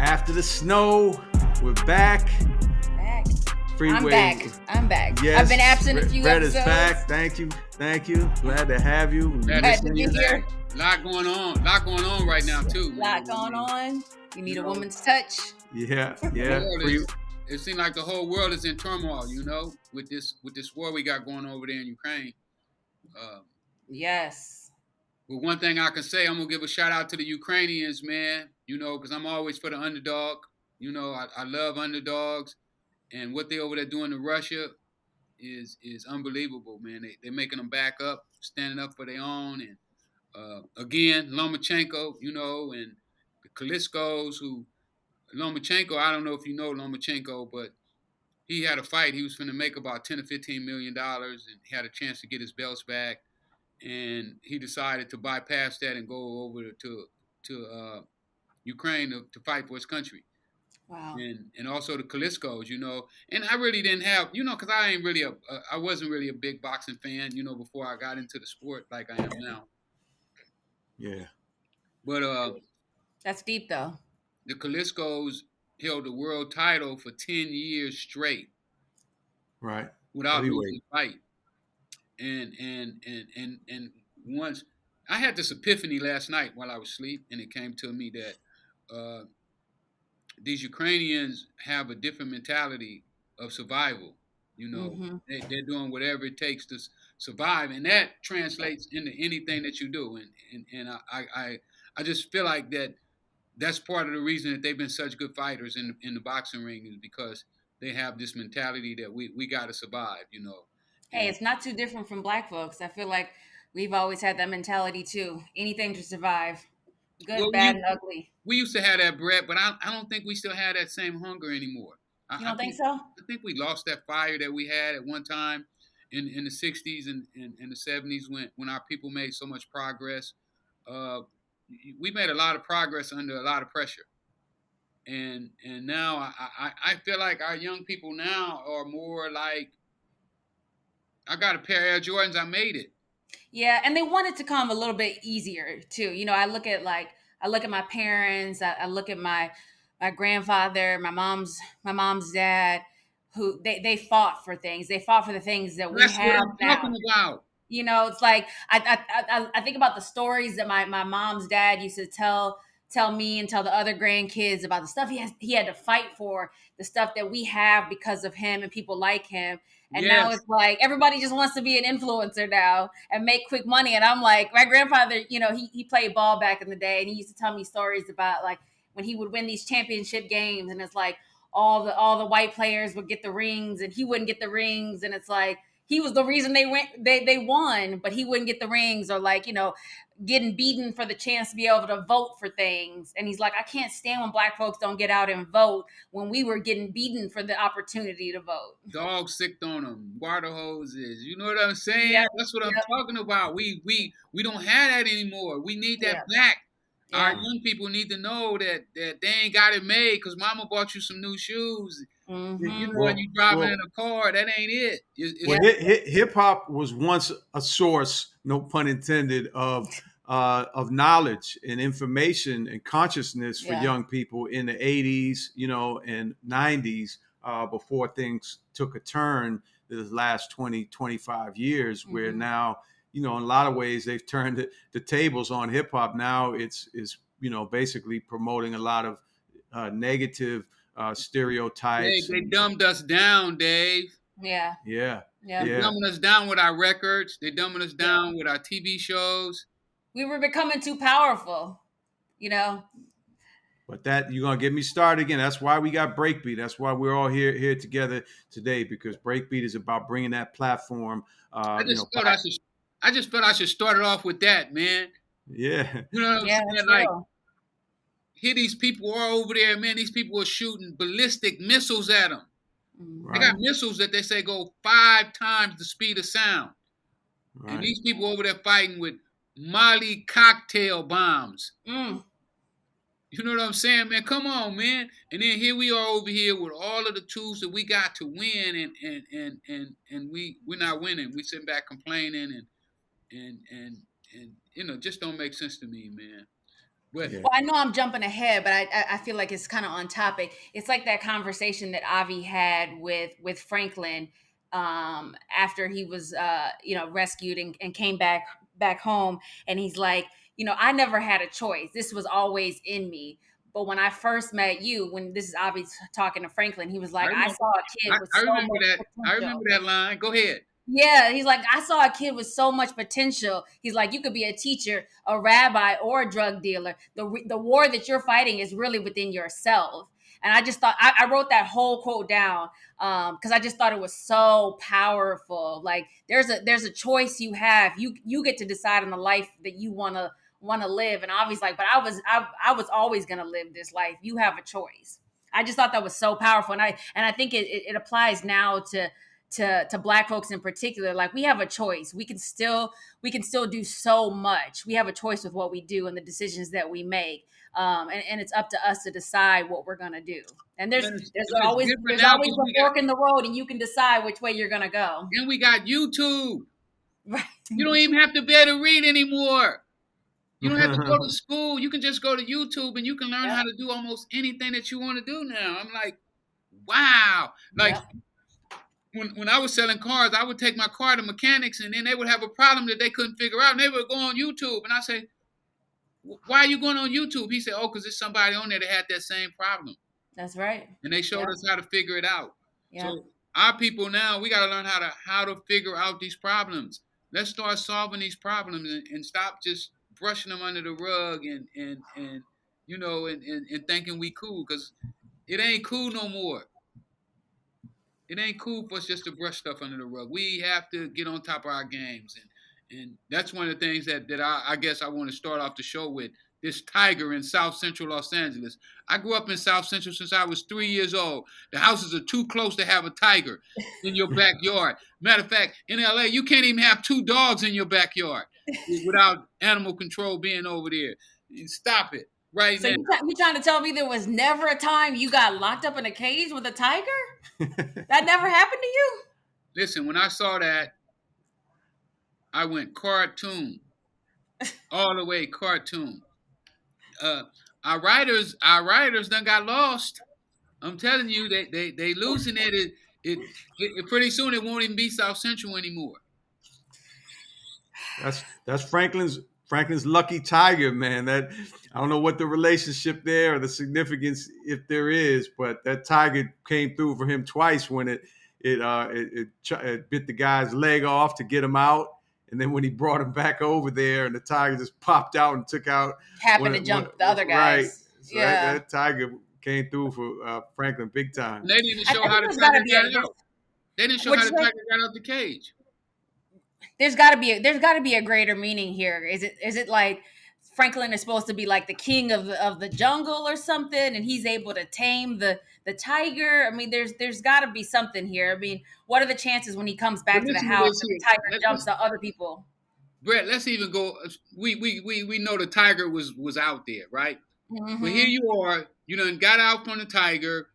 After the snow, we're back. Back. Freeway. I'm back. Yes. I've been absent a few Brett episodes. is back. Thank you. Glad to have you. Glad to be here. A lot going on right now too. A lot going on. You need a woman's touch. Yeah. It seems like the whole world is in turmoil, with this war we got going over there in Ukraine. Yes. But one thing I can say, I'm gonna give a shout out to the Ukrainians, man. Because I'm always for the underdog. I love underdogs, and what they over there doing to Russia is unbelievable, man. They're making them back up, standing up for their own, and again, Lomachenko, and the Kaliskos, Lomachenko, I don't know if you know Lomachenko, but he had a fight. He was finna make about $10 or $15 million, and he had a chance to get his belts back, and he decided to bypass that and go over to Ukraine to fight for his country. Wow. And also the Kaliskos, and I really didn't have, because I wasn't really a big boxing fan, before I got into the sport like I am now. Yeah. But that's deep though. The Kaliskos held the world title for 10 years straight. Right. Without losing a fight. And once I had this epiphany last night while I was asleep, and it came to me that these Ukrainians have a different mentality of survival. They're doing whatever it takes to survive, and that translates into anything that you do. And I just feel like that's part of the reason that they've been such good fighters in the boxing ring, is because they have this mentality that we got to survive. Hey, it's not too different from Black folks. I feel like we've always had that mentality too. Anything to survive, good, bad, and ugly. We used to have that, Brett, but I don't think we still have that same hunger anymore. You don't think so? I think we lost that fire that we had at one time in the 60s and the 70s when our people made so much progress. We made a lot of progress under a lot of pressure. And now I feel like our young people now are more like, I got a pair of Air Jordans, I made it. Yeah, and they want it to come a little bit easier too. I look at my parents, I look at my grandfather, my mom's dad, who they fought for things. They fought for the things that we have now. That's what I'm talking about. It's like I think about the stories that my mom's dad used to tell me and tell the other grandkids about the stuff he had to fight for, the stuff that we have because of him and people like him. And yes. Now it's like everybody just wants to be an influencer now and make quick money. And I'm like, my grandfather, he played ball back in the day, and he used to tell me stories about like when he would win these championship games, and it's like all the white players would get the rings and he wouldn't get the rings, and it's like he was the reason they won, but he wouldn't get the rings, or like, getting beaten for the chance to be able to vote for things. And he's like, I can't stand when Black folks don't get out and vote when we were getting beaten for the opportunity to vote. Dogs sicked on them, water hoses. You know what I'm saying? Yep. That's what I'm talking about. We don't have that anymore. We need that back. Yeah. Our young people need to know that they ain't got it made because mama bought you some new shoes. Mm-hmm. When you driving in a car, that ain't it. Hip hop was once a source, no pun intended, of knowledge and information and consciousness for young people in the 80s, and 90s, before things took a turn this last 20, 25 years, where now, in a lot of ways they've turned the tables on hip hop. Now it's basically promoting a lot of negative stereotypes. They dumbed us down, Dave. Yeah. They're dumbing us down with our records. They're dumbing us down with our TV shows. We were becoming too powerful, But that, you're gonna get me started again. That's why we got Breakbeat. That's why we're all here together today, because Breakbeat is about bringing that platform. I just felt I should start it off with that, man. Yeah. You know what I'm saying? Like, here these people are over there, man. These people are shooting ballistic missiles at them. Right. They got missiles that they say go 5 times the speed of sound. Right. And these people over there fighting with Molly cocktail bombs. You know what I'm saying, man? Come on, man. And then here we are over here with all of the tools that we got to win, and we're not winning. We sitting back complaining and just don't make sense to me, man. But Well, I know I'm jumping ahead, but I feel like it's kind of on topic. It's like that conversation that Avi had with Franklin after he was rescued and came back home, and he's like, I never had a choice. This was always in me. But when I first met you, when this is Avi talking to Franklin, he was I like, I remember, saw a kid with I so remember much that. I remember potential. that line. Go ahead. Yeah, he's like, I saw a kid with so much potential. He's like, you could be a teacher, a rabbi, or a drug dealer. The war that you're fighting is really within yourself. And I just thought I wrote that whole quote down because I just thought it was so powerful. Like there's a choice you have. You get to decide on the life that you wanna live. And obviously, like, but I was always gonna live this life. You have a choice. I just thought that was so powerful, and I think it applies now to Black folks in particular. Like, we have a choice. We can still do so much. We have a choice with what we do and the decisions that we make, and it's up to us to decide what we're gonna do. And there's And there's it's always different there's now always because a fork in the road, and you can decide which way you're gonna go. we got YouTube. Right. You don't even have to be able to read anymore. You don't have to go to school. You can just go to YouTube and you can learn how to do almost anything that you want to do now. I'm like, wow. Like when I was selling cars, I would take my car to mechanics and then they would have a problem that they couldn't figure out. And they would go on YouTube. And I say, why are you going on YouTube? He said, oh, because there's somebody on there that had that same problem. That's right. And they showed us how to figure it out. Yeah. So our people now, we got to learn how to figure out these problems. Let's start solving these problems and stop just brushing them under the rug and thinking we cool, because it ain't cool no more. It ain't cool for us just to brush stuff under the rug. We have to get on top of our games, and that's one of the things that I guess I want to start off the show with. This tiger in South Central Los Angeles. I grew up in South Central since I was 3 years old. The houses are too close to have a tiger in your backyard. Matter of fact, in LA, you can't even have 2 dogs in your backyard without animal control being over there. Stop it right now. You trying to tell me there was never a time you got locked up in a cage with a tiger? That never happened to you? Listen, when I saw that, I went cartoon. All the way cartoon. Our writers done got lost. I'm telling you, they losing it. It pretty soon it won't even be South Central anymore. That's Franklin's lucky tiger, man. That I don't know what the relationship there or the significance, if there is, but that tiger came through for him twice when it bit the guy's leg off to get him out. And then when he brought him back over there, and the tiger just popped out and took out. Happened to jump the other guys. Right. So that tiger came through for Franklin big time. And they didn't show how the tiger got out. They didn't show how the tiger got out the cage. There's got to be a greater meaning here. Is it like Franklin is supposed to be like the king of the jungle or something, and he's able to tame the tiger? I mean, there's got to be something here. I mean, what are the chances when he comes back to the house and the tiger jumps on other people? Brett, let's even go. We know the tiger was out there, right? Mm-hmm. But here you are. You done got out from the tiger.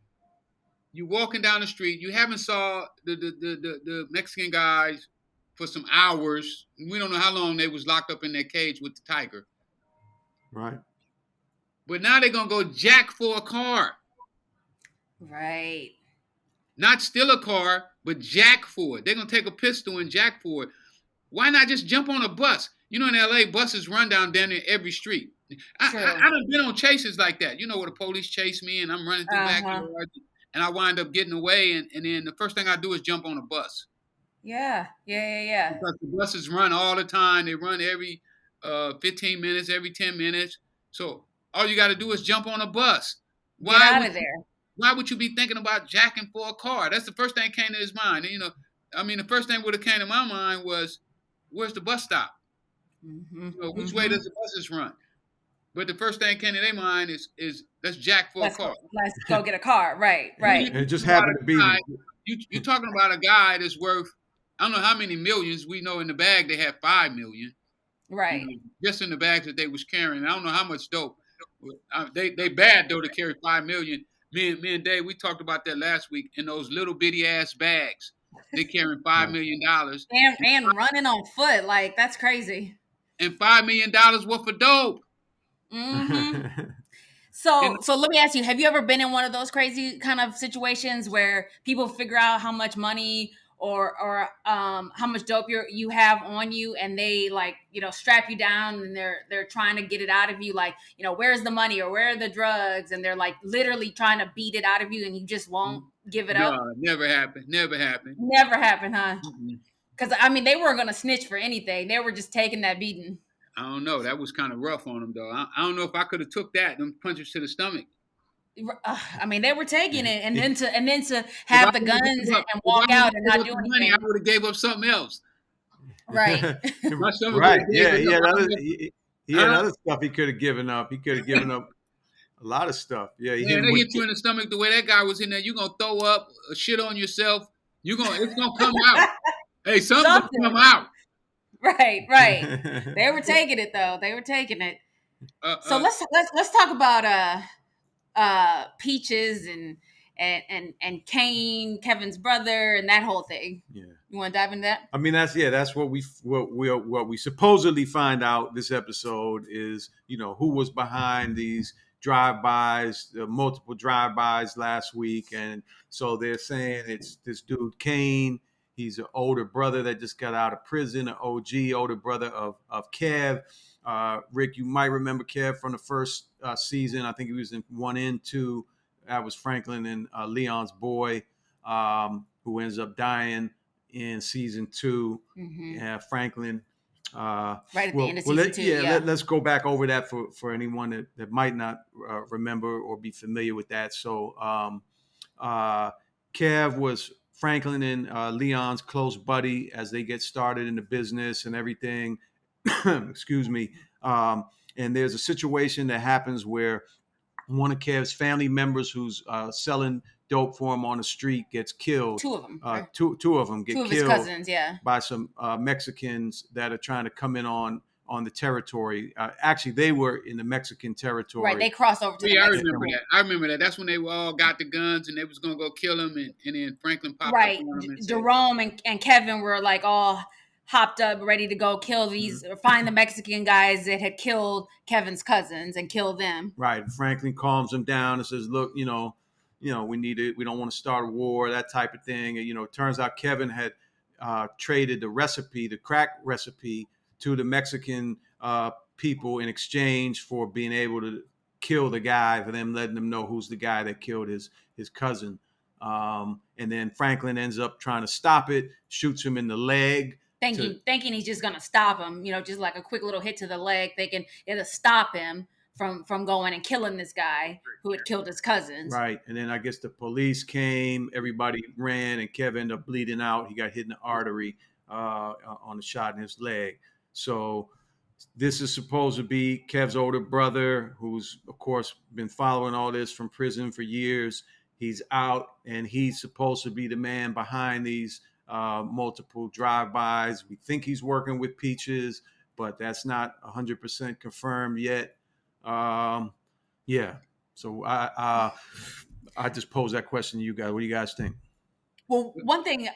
You walking down the street. You haven't saw the Mexican guys for some hours. We don't know how long they was locked up in their cage with the tiger. Right. But now they're going to go jack for a car. Right. Not steal a car, but jack for it. They're going to take a pistol and jack for it. Why not just jump on a bus? You know, in LA, buses run down there every street. I done been on chases like that. You know, where the police chase me and I'm running through backyards and I wind up getting away. And then the first thing I do is jump on a bus. Yeah. Because the buses run all the time. They run every 15 minutes, every 10 minutes. So all you got to do is jump on a bus. Get out of there. Why would you be thinking about jacking for a car? That's the first thing that came to his mind. And, the first thing would have came to my mind was, where's the bus stop? Mm-hmm. Which way does the buses run? But the first thing came to their mind is let's jack for a car. Let's go get a car. Right. And it just happened to be. You're talking about a guy that's worth, I don't know how many millions. We know in the bag they had 5 million. Right. Just in the bags that they was carrying. I don't know how much dope. They bad though to carry 5 million. Me and Dave, we talked about that last week. In those little bitty ass bags, they carrying $5 million. And running on foot, like that's crazy. And $5 million worth of dope. Mm-hmm. And So let me ask you: have you ever been in one of those crazy kind of situations where people figure out how much money or how much dope you have on you, and they like strap you down, and they're trying to get it out of you, like where's the money or where are the drugs, and they're like literally trying to beat it out of you, and you just won't give it up? no, never happened. Never happened. Never happened, huh? Mm-mm. Because I mean, they weren't gonna snitch for anything; they were just taking that beating. I don't know. That was kind of rough on them, though. I don't know if I could have took them punches to the stomach. I mean, they were taking it, and then to If I have the would have guns gave up, and if I walk would out have and gave not up do the money, I anything. would have gave up something else. Right. My stomach would Right. have gave Yeah. it up. He had other stuff he could have given up. He could have given up a lot of stuff. Yeah. He hit Man, him they with. hit you in the stomach the way that guy was in there. You're gonna throw up, shit on yourself. It's gonna come out. Hey, something's gonna come Something. out. Right. Right. They were taking it though. They were taking it. Uh, So uh, let's talk about Peaches and Kane, Kevin's brother, and that whole thing. Yeah. You want to dive into that? I mean, that's what we supposedly find out this episode is who was behind these drive-bys, multiple drive-bys last week, and so they're saying it's this dude Kane. He's an older brother that just got out of prison, an OG, older brother of Kev. Rick, you might remember Kev from the first season. I think he was in 1 and 2. That was Franklin and Leon's boy, who ends up dying in season 2. Mm-hmm. Yeah, Franklin. Right at the end of season 2. Yeah. Let's go back over that for anyone that might not remember or be familiar with that. So, Kev was Franklin and Leon's close buddy as they get started in the business and everything. Excuse me. And there's a situation that happens where one of Kev's family members who's selling dope for him on the street gets killed. Two of them. Right? Two of them get Two of killed his cousins, yeah, by some Mexicans that are trying to come in on the territory. Actually, they were in the Mexican territory. Right, they crossed over to the I Mexican. remember that. I remember that. That's when they all got the guns and they was gonna go kill him, and then Franklin popped right. up on him and Jerome and Kevin were like all hopped up, ready to go kill these, or find the Mexican guys that had killed Kevin's cousins and kill them. Right. Franklin calms them down and says, "Look, we need it. We don't want to start a war, that type of thing." And, it turns out Kevin had traded the crack recipe, to the Mexican people in exchange for being able to kill the guy, for them letting them know who's the guy that killed his cousin. And then Franklin ends up trying to stop it, shoots him in the leg. Thinking he's just gonna stop him, just like a quick little hit to the leg, thinking it'll stop him from going and killing this guy who had killed his cousins. Right. And then I guess the police came, everybody ran, and Kev ended up bleeding out. He got hit in the artery on a shot in his leg. So this is supposed to be Kev's older brother, who's, of course, been following all this from prison for years. He's out, and he's supposed to be the man behind these multiple drive-bys. We think he's working with Peaches, but that's not 100% confirmed yet. Yeah. So I just posed that question to you guys. What do you guys think? Well, one thing.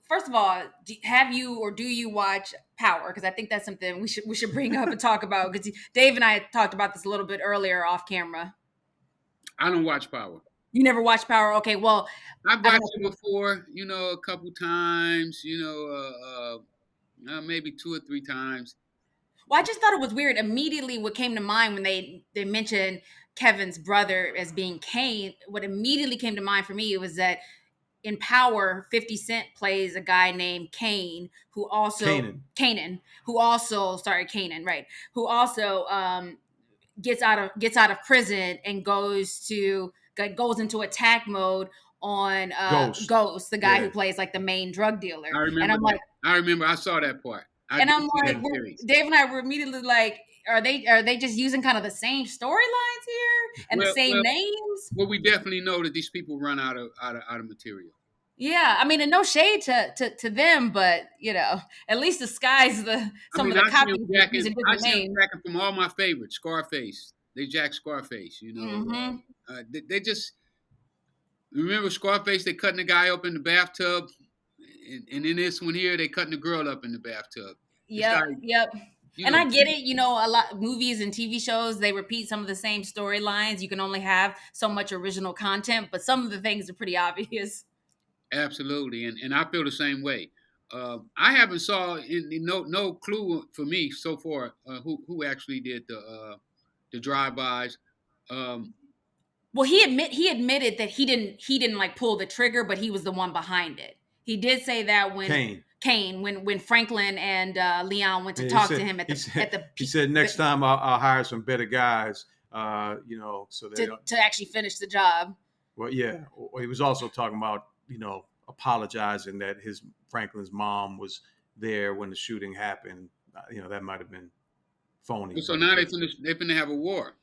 First of all, have you or do you watch Power? Because I think that's something we should bring up and talk about. Because Dave and I talked about this a little bit earlier off camera. I don't watch Power. You never watched Power? Okay, well, I've watched it before. A couple times. Maybe 2 or 3 times. Well, I just thought it was weird. Immediately, what came to mind when they mentioned Kevin's brother as being Kane, what immediately came to mind for me was that in Power, 50 Cent plays a guy named Kane, who also Kanan, who also gets out of prison and goes into attack mode on Ghost, the guy who plays like the main drug dealer. I remember. I saw that part. I'm like, Dave and I were immediately like, are they just using kind of the same storylines here and the same names? Well, we definitely know that these people run out of material. Yeah, I mean, and no shade to them, but at least disguise some of the copies using different names. Jacking from all my favorites, Scarface. They jack Scarface. Mm-hmm. They just remember Scarface. They cutting the guy up in the bathtub, and in this one here, they cutting the girl up in the bathtub. Yep. You And know, I get it, you know, a lot movies and TV shows, they repeat some of the same storylines. You can only have so much original content, but some of the things are pretty obvious. absolutely, and I feel the same way. I haven't saw no clue for me so far who actually did the drive-bys. Um, Well, he admitted that he didn't like pull the trigger, but he was the one behind it. He did say that when Kane. Kane, when Franklin and Leon went to And talk to him at the he said next time I'll hire some better guys. You know, so they don't. to actually finish the job. Well, yeah. He was also talking about, you know, apologizing that his Franklin's mom was there when the shooting happened. You know, that might have been phony. so But now they finna have a war.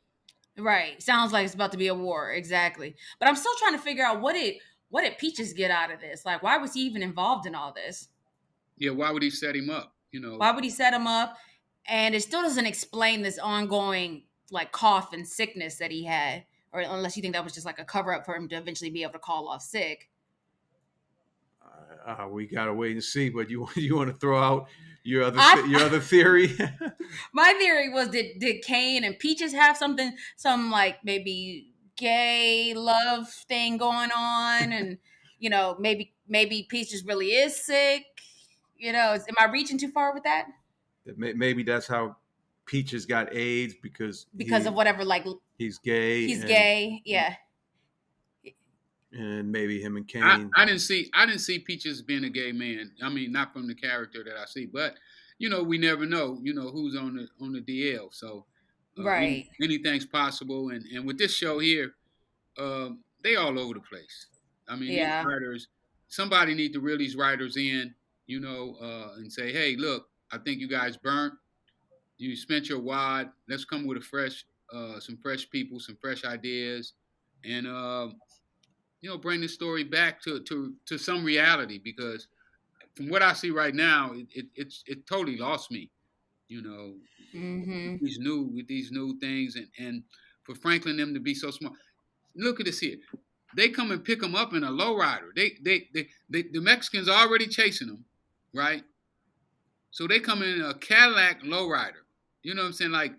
Right. Sounds like it's about to be a war. Exactly. But I'm still trying to figure out what did Peaches get out of this? Like, why was he even involved in all this? Yeah, why would he set him up? You know, Why would he set him up? And it still doesn't explain this ongoing like cough and sickness that he had, or unless you think that was just like a cover up for him to eventually be able to call off sick. we gotta wait and see. But you want to throw out your other theory? My theory was did Kane and Peaches have some like maybe gay love thing going on, and you know maybe Peaches really is sick. You know, am I reaching too far with that? Maybe that's how Peaches got AIDS because Of whatever, like he's gay. He's gay, yeah. And maybe him and Kane. I didn't see Peaches being a gay man. I mean, not from the character that I see, but you know, we never know. You know who's on the DL. So right, anything's possible. And with this show here, they all over the place. I mean, these writers. Somebody need to reel these writers in. You know, and say, hey, look, I think you guys burnt. You spent your wad. Let's come with some fresh people, some fresh ideas, and you know, bring the story back to some reality. Because from what I see right now, it totally lost me. You know, with these new things, and for Franklin them to be so smart. Look at this here. They come and pick them up in a lowrider. The Mexicans are already chasing them, right? So they come in a Cadillac lowrider. You know what I'm saying? Like,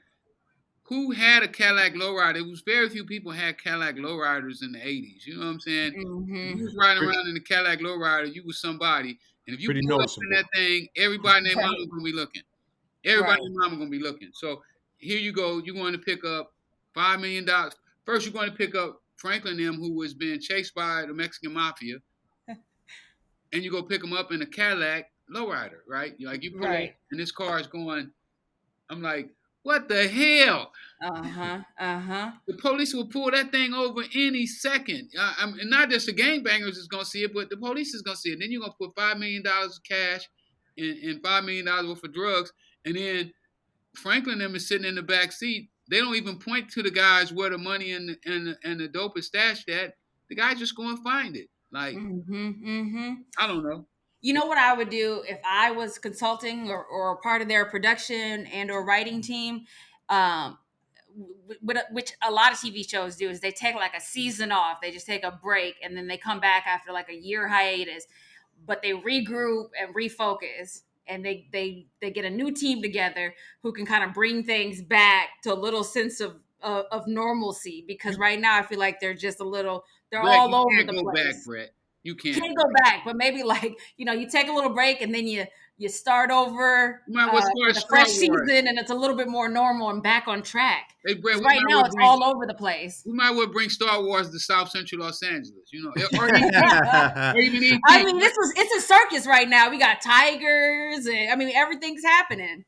who had a Cadillac lowrider? It was very few people had Cadillac lowriders in the 80s. You know what I'm saying? If you was riding around in a Cadillac lowrider, you was somebody. And if you pull up in that thing, everybody named Mama gonna be looking. Everybody named Mama gonna be looking. So here you go. You're going to pick up $5 million. First, you're going to pick up Franklin M, who was being chased by the Mexican mafia, and you go pick him up in a Cadillac lowrider, right? Like you pull up, and this car is going. I'm like, what the hell? The police will pull that thing over any second. And not just the gangbangers is gonna see it, but the police is gonna see it. Then you're gonna put $5 million of cash and $5 million worth of drugs, and then Franklin them is sitting in the back seat. They don't even point to the guys where the money and the dope is stashed at. The guy's just going to find it. Like, I don't know. You know what I would do if I was consulting or part of their production and or writing team, which a lot of TV shows do, is they take like a season off. They just take a break and then they come back after like a year hiatus, but they regroup and refocus. And they get a new team together who can kind of bring things back to a little sense of normalcy. Because right now I feel like they're just they're all over the place. Back, Brett. You can't go back, but maybe like, you know, you take a little break and then you start over the fresh season, and it's a little bit more normal and back on track. Hey, Brett, right now it's all over the place. We might well bring Star Wars to South Central Los Angeles, you know, or even ET. I mean, it's a circus right now. We got tigers, and I mean everything's happening.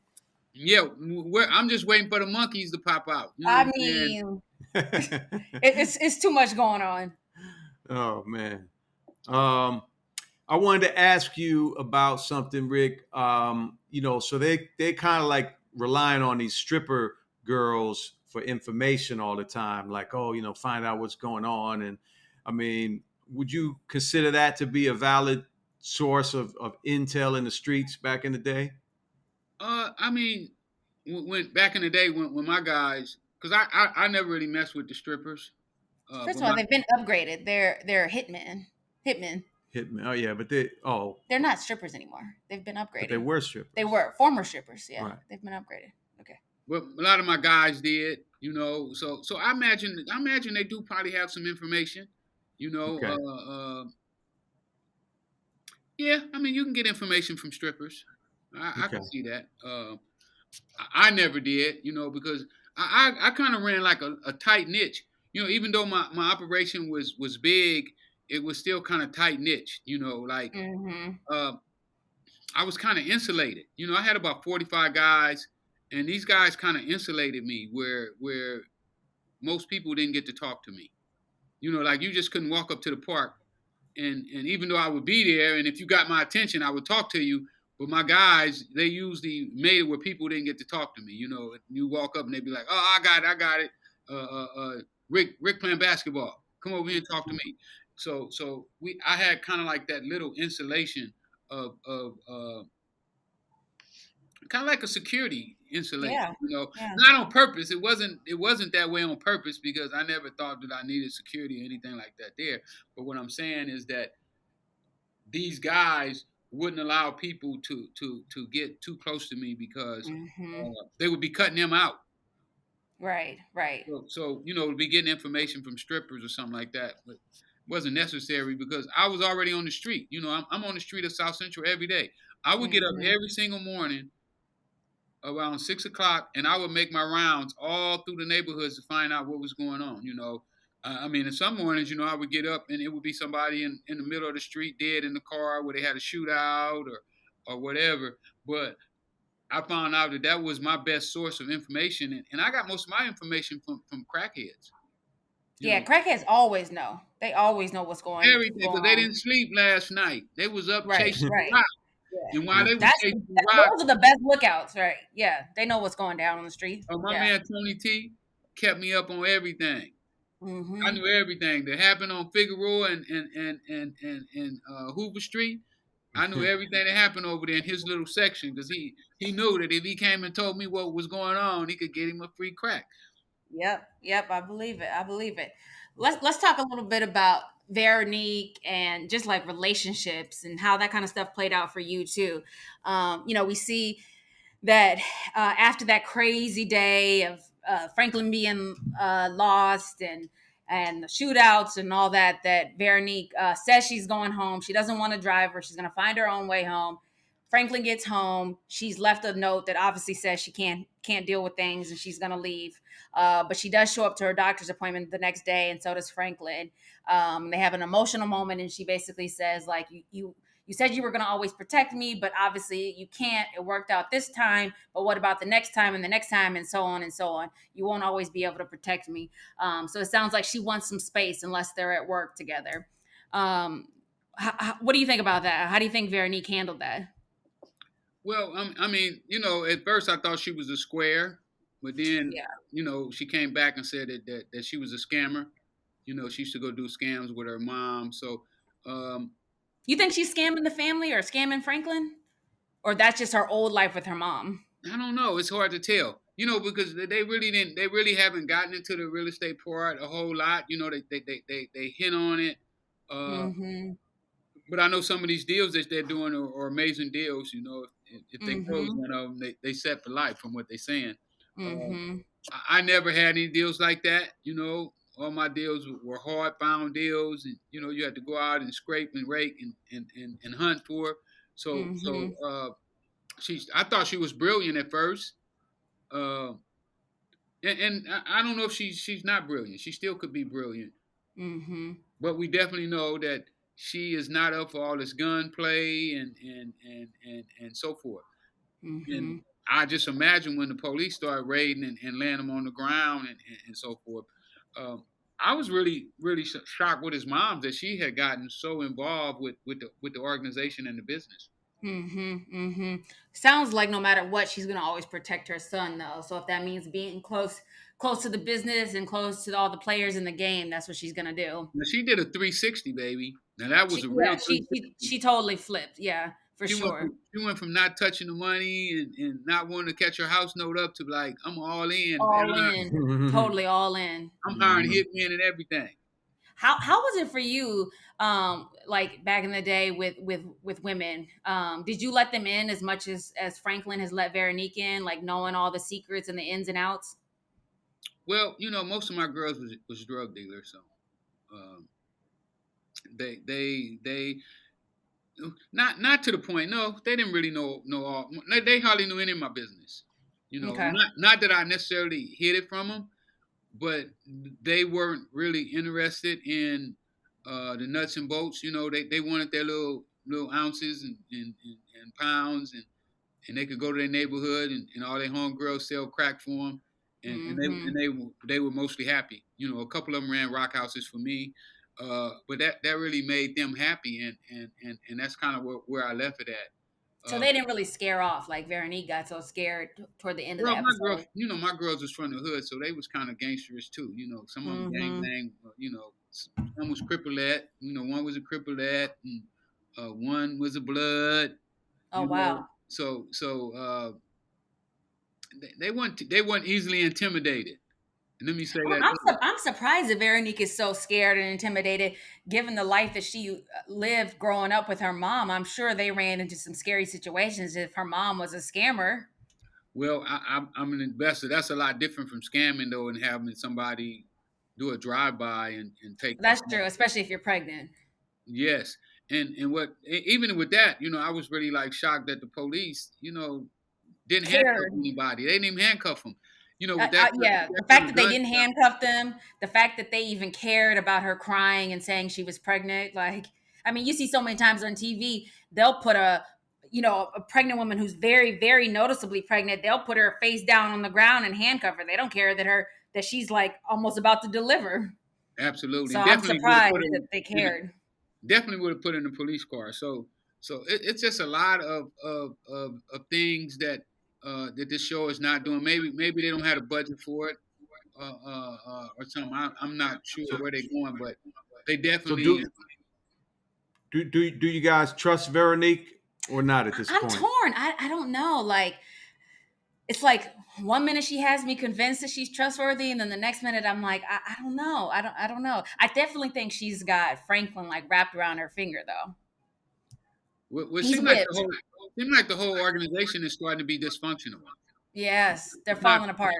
Yeah, I'm just waiting for the monkeys to pop out. You know I mean, it's too much going on. Oh man. I wanted to ask you about something, Rick. You know, so they kind of like relying on these stripper girls for information all the time, like, oh, you know, find out what's going on. And I mean, would you consider that to be a valid source of intel in the streets back in the day? I mean, when back in the day when my guys, because I never really messed with the strippers. First of all, they've been upgraded. They're hitmen. Hitman. Oh yeah, but they're not strippers anymore. They've been upgraded. But they were strippers. They were former strippers. Yeah, right. They've been upgraded. Okay. Well, a lot of my guys did, you know. So I imagine they do probably have some information, you know. Okay. Yeah, I mean, you can get information from strippers. I Okay. can see that. I never did, you know, because I kind of ran like a tight niche. You know, even though my operation was big, it was still kind of tight niche. You know, like I was kind of insulated. You know, I had about 45 guys, and these guys kind of insulated me where most people didn't get to talk to me. You know, like you just couldn't walk up to the park, and even though I would be there, and if you got my attention, I would talk to you. But my guys, they usually made it where people didn't get to talk to me. You know, you walk up and they'd be like, "Oh, I got it. Rick playing basketball. Come over here and talk to me." So I had kind of like that little insulation of kind of like a security insulation, you know, not on purpose. It wasn't that way on purpose because I never thought that I needed security or anything like that there. But what I'm saying is that these guys wouldn't allow people to get too close to me because they would be cutting them out. Right. So you know, to be getting information from strippers or something like that, but wasn't necessary because I was already on the street. You know, I'm on the street of South Central every day. I would get up every single morning around 6 o'clock, and I would make my rounds all through the neighborhoods to find out what was going on. You know, I mean, in some mornings, you know, I would get up and it would be somebody in the middle of the street dead in the car where they had a shootout or whatever. But I found out that was my best source of information, and I got most of my information from crackheads. Yeah, crackheads always know. They always know what's going on. Everything, because they didn't sleep last night. They was up chasing rock. Yeah. And while they were chasing rock, those are the best lookouts, right? Yeah, they know what's going down on the street. My man Tony T kept me up on everything. I knew everything that happened on Figueroa and Hoover Street. I knew everything that happened over there in his little section because he knew that if he came and told me what was going on, he could get him a free crack. Yep. I believe it. Let's talk a little bit about Veronique and just like relationships and how that kind of stuff played out for you too. You know, we see that after that crazy day of Franklin being lost and the shootouts and all that Veronique says she's going home. She doesn't want to drive her. She's going to find her own way home. Franklin gets home. She's left a note that obviously says she can't deal with things and she's going to leave. But she does show up to her doctor's appointment the next day, and so does Franklin. They have an emotional moment, and she basically says, like, you said you were going to always protect me, but obviously you can't. It worked out this time, but what about the next time and the next time and so on and so on? You won't always be able to protect me. So it sounds like she wants some space unless they're at work together. What do you think about that? How do you think Veronique handled that? Well, I mean, you know, at first I thought she was a square, but then, you know, she came back and said that she was a scammer. You know, she used to go do scams with her mom. So, you think she's scamming the family or scamming Franklin? Or that's just her old life with her mom? I don't know. It's hard to tell. You know, because they really haven't gotten into the real estate part a whole lot. You know, they hint on it. But I know some of these deals that they're doing are amazing deals. You know, if they close one of them, they set for life from what they're saying. I never had any deals like that. You know, all my deals were hard found deals, and you know, you had to go out and scrape and rake and hunt for her. So I thought she was brilliant at first, and I don't know if she's not brilliant. She still could be brilliant, but we definitely know that she is not up for all this gunplay and so forth. And I just imagine when the police started raiding and laying them on the ground and so forth. I was really shocked with his mom that she had gotten so involved with the organization and the business. Sounds like no matter what, she's gonna always protect her son, though. So if that means being close to the business and close to all the players in the game, that's what she's gonna do. Now, she did a 360, baby. Now that was a real. She totally flipped. Yeah, for sure. She went from not touching the money and not wanting to catch her house note up to like, I'm all in. Totally all in. I'm hiring hitmen and everything. How was it for you, like back in the day with women? Did you let them in as much as Franklin has let Veronique in, like knowing all the secrets and the ins and outs? Well, most of my girls was drug dealers, so um, they not to the point. No, they didn't really know all. They hardly knew any of my business. Okay. Not that I necessarily hid it from them, but they weren't really interested in the nuts and bolts. They wanted their little ounces and pounds, and they could go to their neighborhood and all their homegirls sell crack for them, Mm-hmm. they were mostly happy. A couple of them ran rock houses for me, but that really made them happy, and that's kind of where I left it at. So they didn't really scare off like Veronique got so scared toward the end of Well, the my girl, episode. my girls was from the hood, so they was kind of gangsters too. Some of them gang Mm-hmm. bang. Some was crippled. One was a crippled, and one was a blood. Oh wow. So they weren't easily intimidated. And let me say that. I'm surprised that Veronique is so scared and intimidated, given the life that she lived growing up with her mom. I'm sure they ran into some scary situations if her mom was a scammer. Well, I'm an investor. That's a lot different from scamming though, and having somebody do a drive by and take your That's true, money. especially if you're pregnant. Yes, and even with that, I was really like shocked that the police, didn't handcuff Cared. anybody. They didn't even handcuff them. With Yeah, the that fact kind that of they gun didn't stuff. handcuff them, the fact that they even cared about her crying and saying she was pregnant, like, I mean, you see so many times on TV, they'll put a pregnant woman who's very, very noticeably pregnant, they'll put her face down on the ground and handcuff her. They don't care that she's like almost about to deliver. Absolutely, So and I'm definitely would have put surprised her that they in a, cared. definitely would have put her in a police car. So it's just a lot of things that this show is not doing. Maybe they don't have a budget for it, or something. I'm not sure So where they're going, but they so definitely. do you guys trust Veronique or not at this I'm point? torn. I don't know. Like, it's like one minute she has me convinced that she's trustworthy, and then the next minute I'm like, I don't know. I don't know. I definitely think she's got Franklin like wrapped around her finger though. It He's seemed like whipped. the whole organization is starting to be dysfunctional. Yes, they're It's not. falling apart.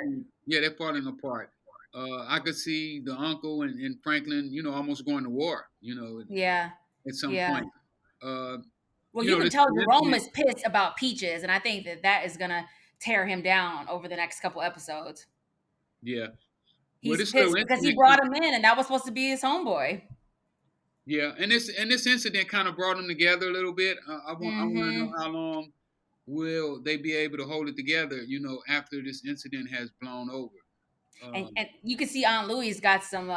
Yeah, they're falling apart. I could see the uncle and Franklin, almost going to war. Yeah, At some yeah. point. Uh, Well, you can this tell Jerome incident. is pissed about Peaches, and I think that is gonna tear him down over the next couple episodes. Yeah. Well, He's this little pissed because he incident. brought him in, and that was supposed to be his homeboy. Yeah, and this incident kind of brought them together a little bit. I want to know Mm-hmm. how long will they be able to hold it together? After this incident has blown over. Um, And you can see Aunt Louise got some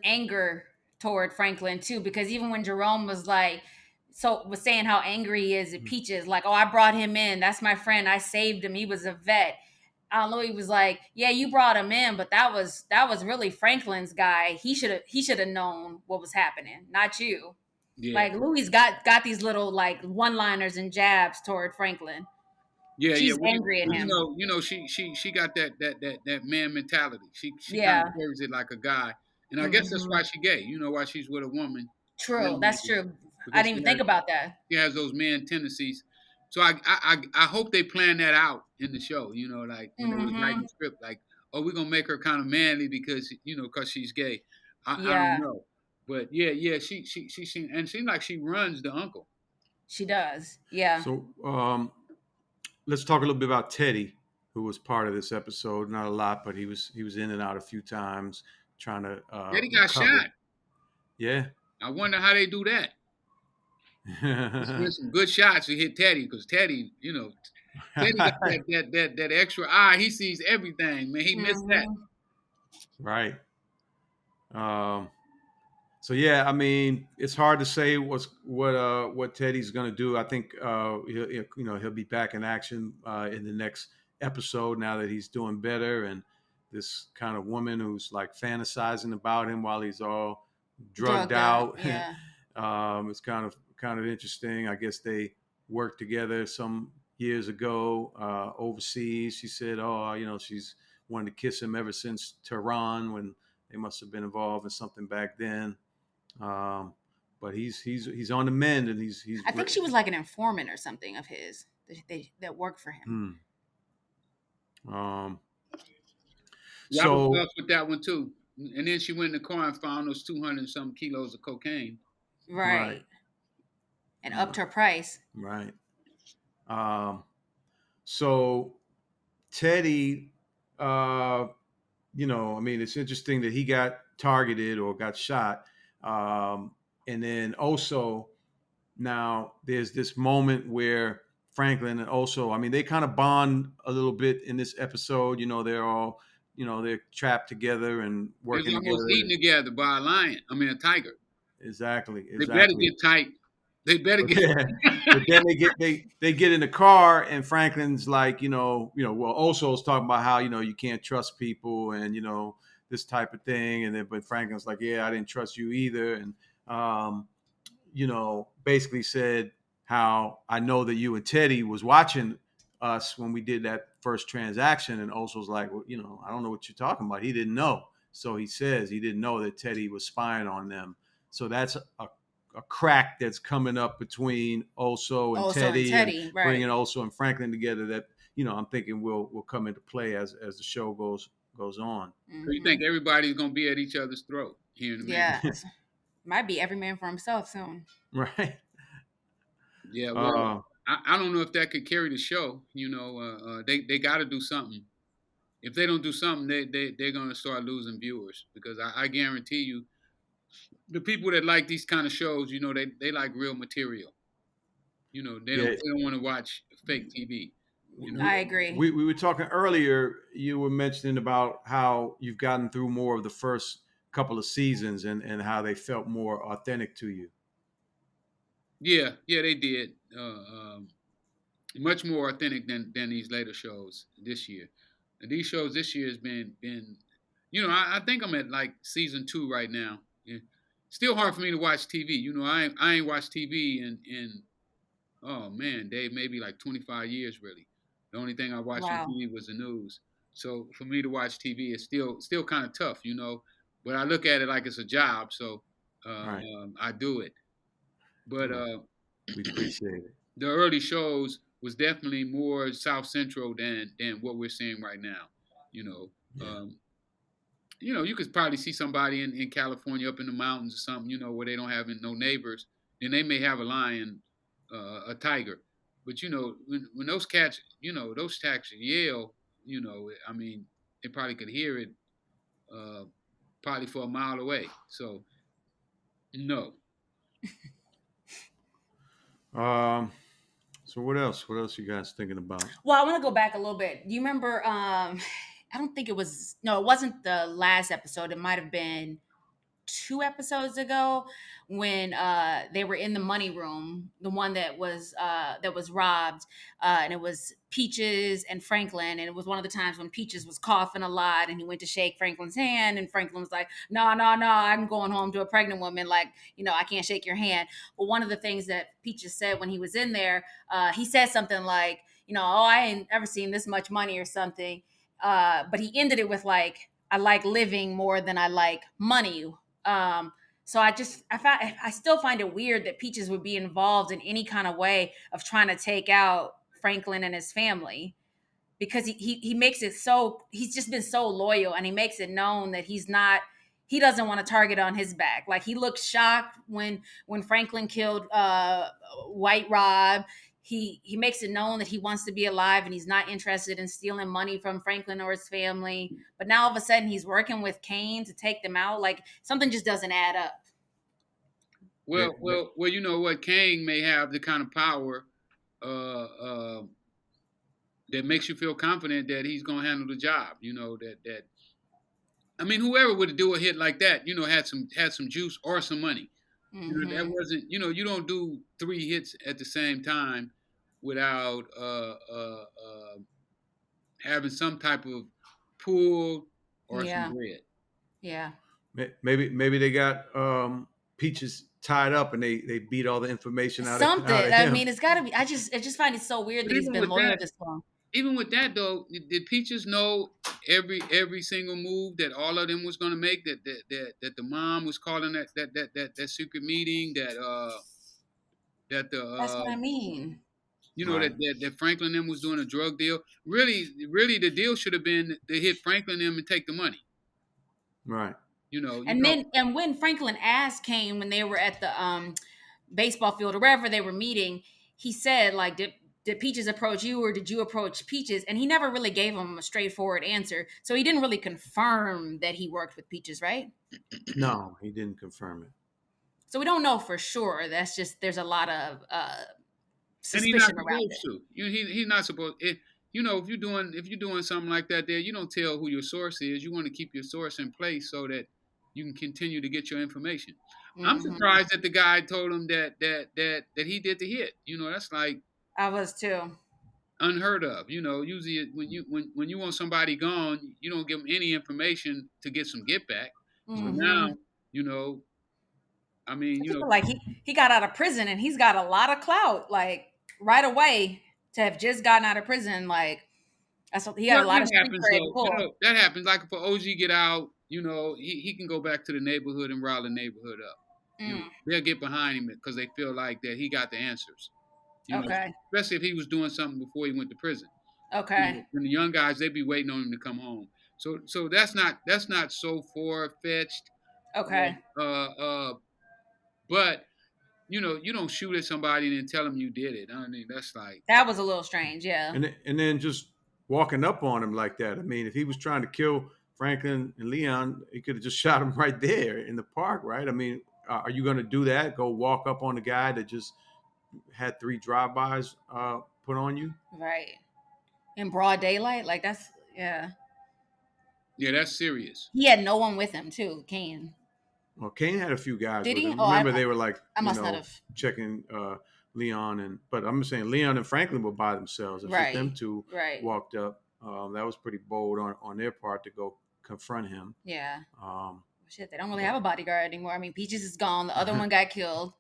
anger toward Franklin too, because even when Jerome was saying how angry he is at Peaches, like, oh, I brought him in. That's my friend. I saved him. He was a vet. Aunt Louise was like, yeah, you brought him in, but that was really Franklin's guy. He should have known what was happening, not you. yeah, Like Louise got these little like one-liners and jabs toward Franklin. yeah. She's Well, angry at him. she got that man mentality. She kind of Yeah. carries it like a guy, and I guess that's Hmm. why she gay. Why she's with a woman, True. young That's lady, true. I because didn't even think about that. she has those man tendencies. So I hope they plan that out in the show. Like when they was writing Hmm. the script, like, oh, we're gonna make her kind of manly because because she's gay. I don't Yeah, know, but yeah, she seemed and seemed like she runs the uncle. she does. Yeah. So let's talk a little bit about Teddy, who was part of this episode. Not a lot, but he was in and out a few times trying to Daddy got recover. shot. Yeah. I wonder how they do that. There's been some good shots to hit Teddy because Teddy got that extra eye. He sees everything, man. He missed that. Hmm. Right. Um, so yeah, I mean, it's hard to say what Teddy's going to do. I think he'll be back in action in the next episode now that he's doing better, and this kind of woman who's like fantasizing about him while he's all drugged Drugged up. out. Yeah. It's kind of interesting. I guess they worked together some years ago overseas. She said, "Oh, she's wanted to kiss him ever since Tehran when They must have been involved in something back then. But he's on the mend, and he's. I think she was like an informant or something of his that worked for him. Yeah, I was blessed with that one too. And then she went in the car and found those 200 and some kilos of cocaine. Right. And upped her price. Right. So Teddy, it's interesting that he got targeted or got shot. And then Oso, now there's this moment where Franklin and Oso, they kind of bond a little bit in this episode. They're all, they're trapped together and working together. They're almost eaten together by a tiger. Exactly. They better get tight. They better get. Yeah. But then they get in the car, and Franklin's like, Oso's talking about how you can't trust people, and this type of thing, and then but Franklin's like, yeah, I didn't trust you either, and basically said how I know that you and Teddy was watching us when we did that first transaction, and Oso's like, well, I don't know what you're talking about. He didn't know, so he says he didn't know that Teddy was spying on them. So that's a crack that's coming up between Oso and Teddy, and right. Bringing Oso and Franklin together. That I'm thinking will come into play as the show goes on. So you think everybody's gonna be at each other's throat here in a minute? Yeah, might be every man for himself soon. Right. Yeah. Well, I don't know if that could carry the show. They got to do something. If they don't do something, they're gonna start losing viewers, because I guarantee you, the people that like these kind of shows, they like real material. They don't want to watch fake TV. I agree. We were talking earlier. You were mentioning about how you've gotten through more of the first couple of seasons and how they felt more authentic to you. Yeah, they did. Much more authentic than these later shows this year. And these shows this year has been. I think I'm at like season 2 right now. Yeah. Still hard for me to watch TV. I ain't watched TV in oh man, Dave, maybe like 25 years really. The only thing I watched on TV was the news. So for me to watch TV is still kind of tough, But I look at it like it's a job, so I do it. But we appreciate it. The early shows was definitely more South Central than what we're seeing right now. You could probably see somebody in California up in the mountains or something, where they don't have no neighbors. Then they may have a lion, a tiger. But, when those cats, those cats yell, they probably could hear it probably for a mile away. So, no. So what else? What else you guys thinking about? Well, I want to go back a little bit. Do you remember? I don't think it wasn't the last episode. It might have been 2 episodes ago when they were in the money room, the one that was robbed, and it was Peaches and Franklin, and it was one of the times when Peaches was coughing a lot, and he went to shake Franklin's hand, and Franklin was like, no, I'm going home to a pregnant woman, like, I can't shake your hand. But one of the things that Peaches said when he was in there, he said something like, I ain't ever seen this much money or something, but he ended it with like, I like living more than I like money. So I still find it weird that Peaches would be involved in any kind of way of trying to take out Franklin and his family, because he makes it so, he's just been so loyal, and he makes it known that he doesn't want a target on his back. Like, he looked shocked when Franklin killed White Rob. He makes it known that he wants to be alive and he's not interested in stealing money from Franklin or his family. But now all of a sudden he's working with Kane to take them out. Like, something just doesn't add up. Well, you know what? Kane may have the kind of power that makes you feel confident that he's going to handle the job. Whoever would do a hit like that, had some juice or some money. Mm-hmm. That wasn't, you don't do 3 hits at the same time without having some type of pull or some bread. Yeah. Maybe they got Peaches tied up and they beat all the information out something. Out of him. It's got to be. I just find it so weird that he's been loyal this long. Even with that though, did Peaches know every single move that all of them was gonna make. That the mom was calling that secret meeting. That the That's what I mean. Right. that Franklin and them was doing a drug deal. Really, the deal should have been to hit Franklin and them and take the money. Right. And when Franklin asked Kane when they were at the baseball field or wherever they were meeting, he said like, did Peaches approach you or did you approach Peaches? And he never really gave him a straightforward answer. So he didn't really confirm that he worked with Peaches, right? No, he didn't confirm it. So we don't know for sure. That's just there's a lot of And he's not suspicion around supposed it. to. He's not supposed. If you're doing something like that, there you don't tell who your source is. You want to keep your source in place so that you can continue to get your information. I'm surprised that the guy told him that he did the hit. That's like I was too. unheard of. Usually when you want somebody gone, you don't give them any information to get some get back. So now, I mean, I feel like he got out of prison and he's got a lot of clout. Like right away to have just gotten out of prison, like that's what he had a lot of street happens cred to though. pull. That happens. Like if an OG get out, he can go back to the neighborhood and rile the neighborhood up. They'll get behind him because they feel like that he got the answers. Okay. Especially if he was doing something before he went to prison. Okay. And the young guys, they'd be waiting on him to come home. So that's not so far fetched. Okay. But you don't shoot at somebody and then tell them you did it. I mean, that's like that was a little strange, yeah. And then just walking up on him like that. I mean, if he was trying to kill Franklin and Leon, he could have just shot him right there in the park, right? I mean, are you going to do that? Go walk up on the guy that just had 3 drive-bys put on you? Right. In broad daylight? Like that's yeah, that's serious. He had no one with him too, Kane. Well, Kane had a few guys Did with he? him. Oh, Remember, they were like, I must not have checking Leon but I'm saying Leon and Franklin were by themselves. It's just them two walked up. That was pretty bold on their part to go confront him. Yeah. Shit, they don't really have a bodyguard anymore. I mean, Peaches is gone. The other one got killed.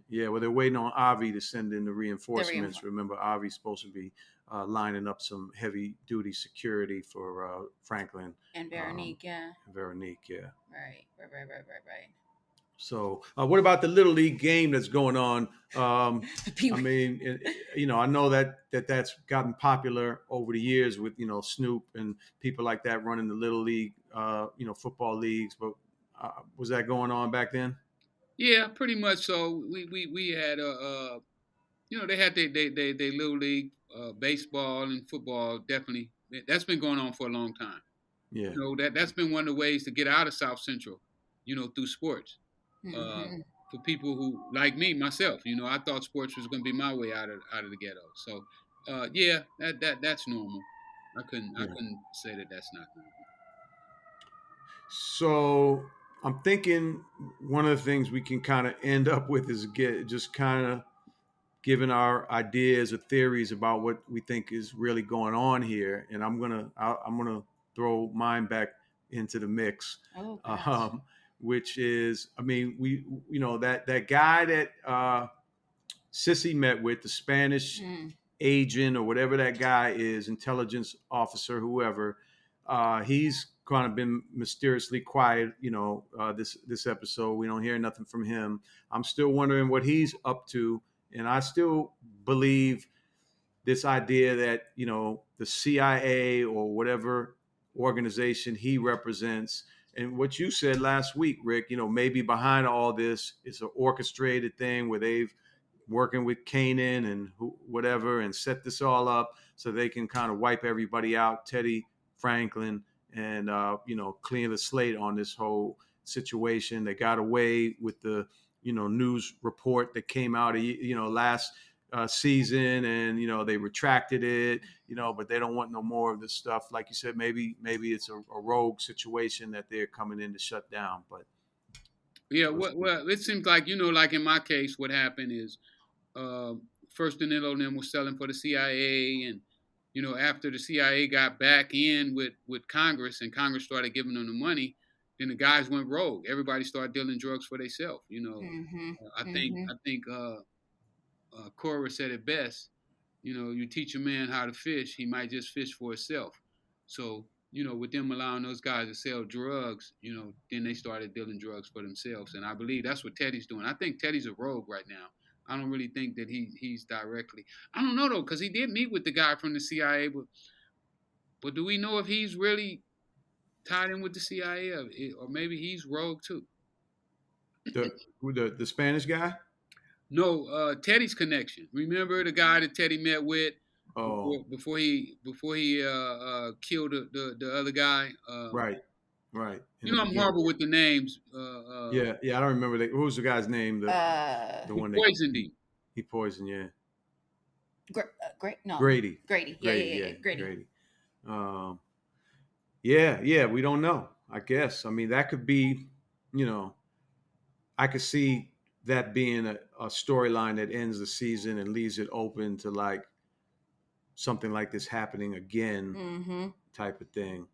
Yeah, well, they're waiting on Avi to send in the reinforcements. Remember, Avi's supposed to be lining up some heavy-duty security for Franklin. And Veronique, Veronique, yeah. Right. So, what about the Little League game that's going on? I mean, I know that's gotten popular over the years with, Snoop and people like that running the Little League, football leagues. But was that going on back then? Yeah, pretty much. So we had they had they Little League baseball and football. Definitely, that's been going on for a long time. Yeah, that's been one of the ways to get out of South Central, through sports. For people who like me, myself, I thought sports was going to be my way out of the ghetto. So, yeah, that's normal. I couldn't say that that's not normal. So I'm thinking one of the things we can kind of end up with is just kind of giving our ideas or theories about what we think is really going on here, and I'm gonna throw mine back into the mix. Oh, which is, I mean, that guy that Sissy met with, the Spanish agent or whatever that guy is, intelligence officer, whoever, he's kind of been mysteriously quiet, this episode. We don't hear nothing from him. I'm still wondering what he's up to, and I still believe this idea that, the CIA or whatever organization he represents. And what you said last week, Rick, maybe behind all this is an orchestrated thing where they've working with Kane and whatever and set this all up so they can kind of wipe everybody out, Teddy, Franklin, and, clear the slate on this whole situation. They got away with the, news report that came out, last season, and they retracted it, but they don't want no more of this stuff. Like you said, maybe it's a rogue situation that they're coming in to shut down. But yeah, well, it seems like like in my case, what happened is first Danilo and them was selling for the CIA, and after the CIA got back in with Congress and Congress started giving them the money, then the guys went rogue. Everybody started dealing drugs for themselves. I think. Cora said it best. You teach a man how to fish, he might just fish for himself. So, with them allowing those guys to sell drugs, then they started dealing drugs for themselves. And I believe that's what Teddy's doing. I think Teddy's a rogue right now. I don't really think that he's directly. I don't know though, because he did meet with the guy from the CIA, but do we know if he's really tied in with the CIA, or maybe he's rogue too? The Spanish guy? No, Teddy's connection. Remember the guy that Teddy met with before he killed the other guy? Right. I'm horrible with the names. Yeah, I don't remember what was the guy's name. The one that poisoned him. He poisoned, yeah. Grady. Yeah, Grady. Yeah, we don't know. I guess. I mean, that could be, I could see that being a storyline that ends the season and leaves it open to like something like this happening again, type of thing.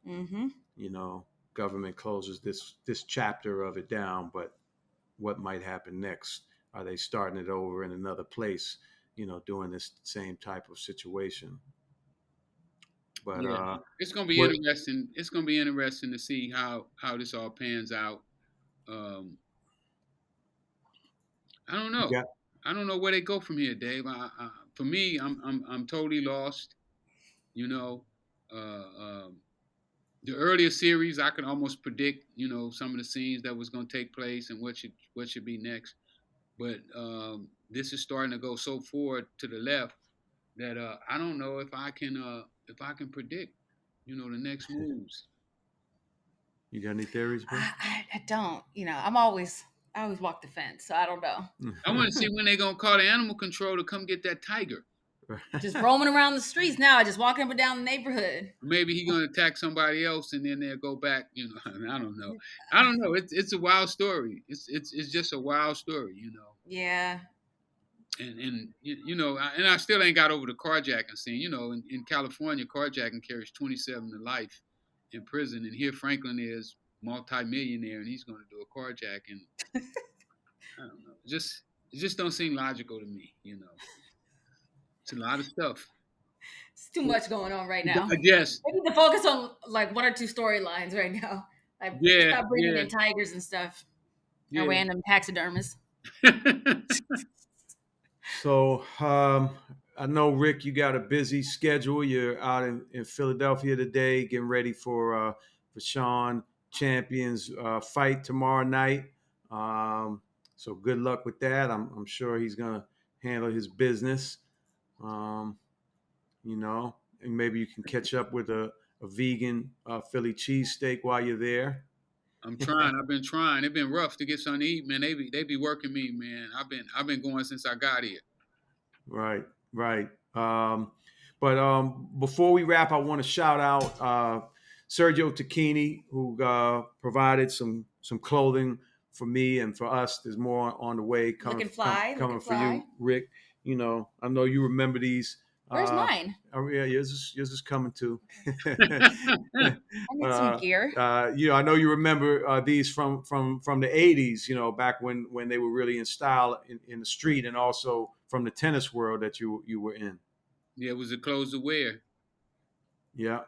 Government closes this chapter of it down, but what might happen next? Are they starting it over in another place? Doing this same type of situation. But it's gonna be interesting. It's gonna be interesting to see how this all pans out. I don't know. Yeah. I don't know where they go from here, Dave. For me, I'm totally lost. The earlier series, I could almost predict, some of the scenes that was going to take place and what should be next. But this is starting to go so forward to the left that I don't know if I can predict, the next moves. You got any theories, bro? I don't. I always walk the fence, so I don't know. I want to see when they're gonna call the animal control to come get that tiger. Just roaming around the streets now, just walking up and down the neighborhood. Maybe he's gonna attack somebody else and then they'll go back. I don't know. It's a wild story. It's just a wild story. Yeah. And I still ain't got over the carjacking scene. In California, carjacking carries 27 to life in prison, and here Franklin is multi-millionaire and he's going to do a carjacking. I don't know. It just don't seem logical to me. It's a lot of stuff. It's too much going on right now. I guess we need to focus on like one or two storylines right now. Like stop bringing in tigers and stuff. Yeah. Or random taxidermists. So I know, Rick, you got a busy schedule. You're out in Philadelphia today, getting ready for Sean Champion's fight tomorrow night. So good luck with that. I'm sure he's gonna handle his business. And maybe you can catch up with a vegan Philly cheesesteak while you're there. I'm trying. I've been trying. It's been rough to get something to eat, man. They be working me, man. I've been going since I got here. Right. But before we wrap, I want to shout out Sergio Tacchini, who provided some clothing for me and for us. There's more on the way coming for you, Rick. I know you remember these. Where's mine? Oh yeah, yours is coming too. I need some gear. I know you remember these from the 80s. Back when they were really in style in the street, and also from the tennis world that you were in. Yeah, it was the clothes to wear. Yeah.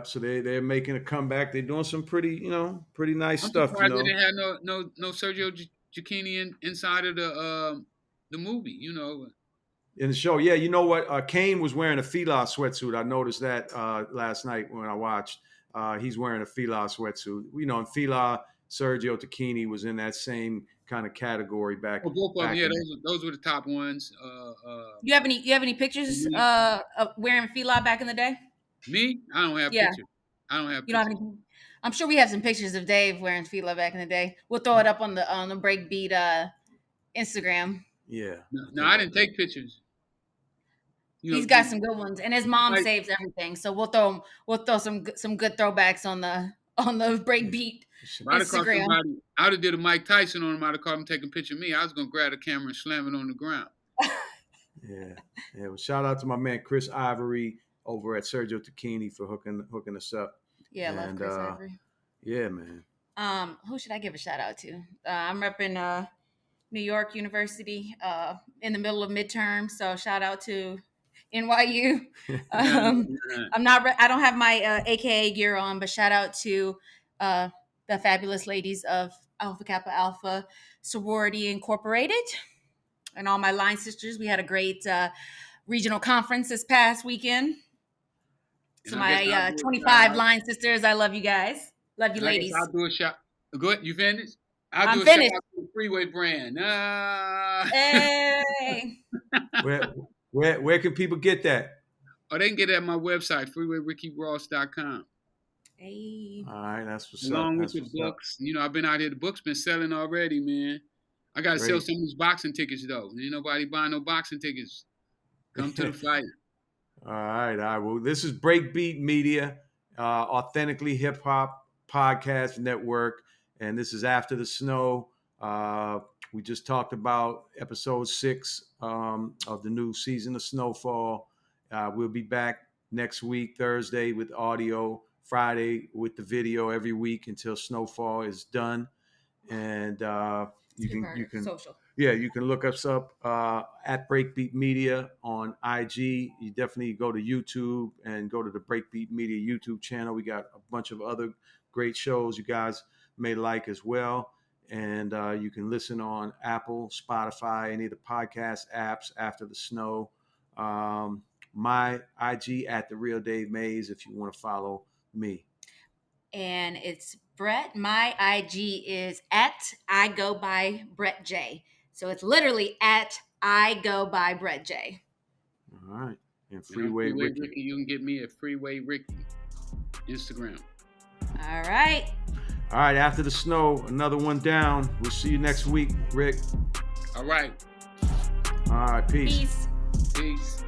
So they're making a comeback. They're doing some pretty nice stuff. They didn't have no Sergio Tacchini inside of the movie. In the show, yeah. You know what? Kane was wearing a Fila sweatsuit. I noticed that last night when I watched. He's wearing a Fila sweatsuit. In Fila, Sergio Tacchini was in that same kind of category back. Oh, both of them, yeah. Those were the top ones. You have any pictures of wearing Fila back in the day? Me? I don't have pictures. I don't have. You don't have any? I'm sure we have some pictures of Dave wearing Fila back in the day. We'll throw it up on the Breakbeat Instagram. Yeah. No, I didn't take pictures. He's got some good ones, and his mom saves everything. So we'll throw some good throwbacks on the Breakbeat Instagram. I would have did a Mike Tyson on him. I'd have caught him taking a picture of me. I was gonna grab the camera and slam it on the ground. Yeah. Well, shout out to my man Chris Ivory over at Sergio Tacchini for hooking us up. Yeah, I love Chris Ivory. Yeah, man. Who should I give a shout out to? I'm repping New York University in the middle of midterm, so shout out to NYU. I don't have my AKA gear on, but shout out to the fabulous ladies of Alpha Kappa Alpha Sorority Incorporated and all my line sisters. We had a great regional conference this past weekend. So my 25 line sisters, I love you guys. Love you, ladies. I'll do a shot. Good, you finished? I'm finished. Shout out to the Freeway brand. Hey. Where can people get that? Oh, they can get it at my website, freewayrickyross.com. Hey. All right, that's what's Along up. with the books. You know, I've been out here. The book's been selling already, man. I got to sell some of these boxing tickets, though. Ain't nobody buying no boxing tickets. Come to the fight. All right. Well, this is Breakbeat Media, authentically hip hop podcast network, and this is After the Snow. We just talked about episode 6 of the new season of Snowfall. We'll be back next week, Thursday, with audio, Friday with the video every week until Snowfall is done. And you can social. Yeah, you can look us up at Breakbeat Media on IG. You definitely go to YouTube and go to the Breakbeat Media YouTube channel. We got a bunch of other great shows you guys may like as well. And you can listen on Apple, Spotify, any of the podcast apps After the Snow. My IG at The Real Dave Mays if you want to follow me. And it's Brett. My IG is at I Go By Brett J. So it's literally at I Go By Brett J. All right. And Freeway Ricky. You can get me at Freeway Ricky. Instagram. All right. All right. After the Snow, another one down. We'll see you next week, Rick. All right. All right. Peace. Peace.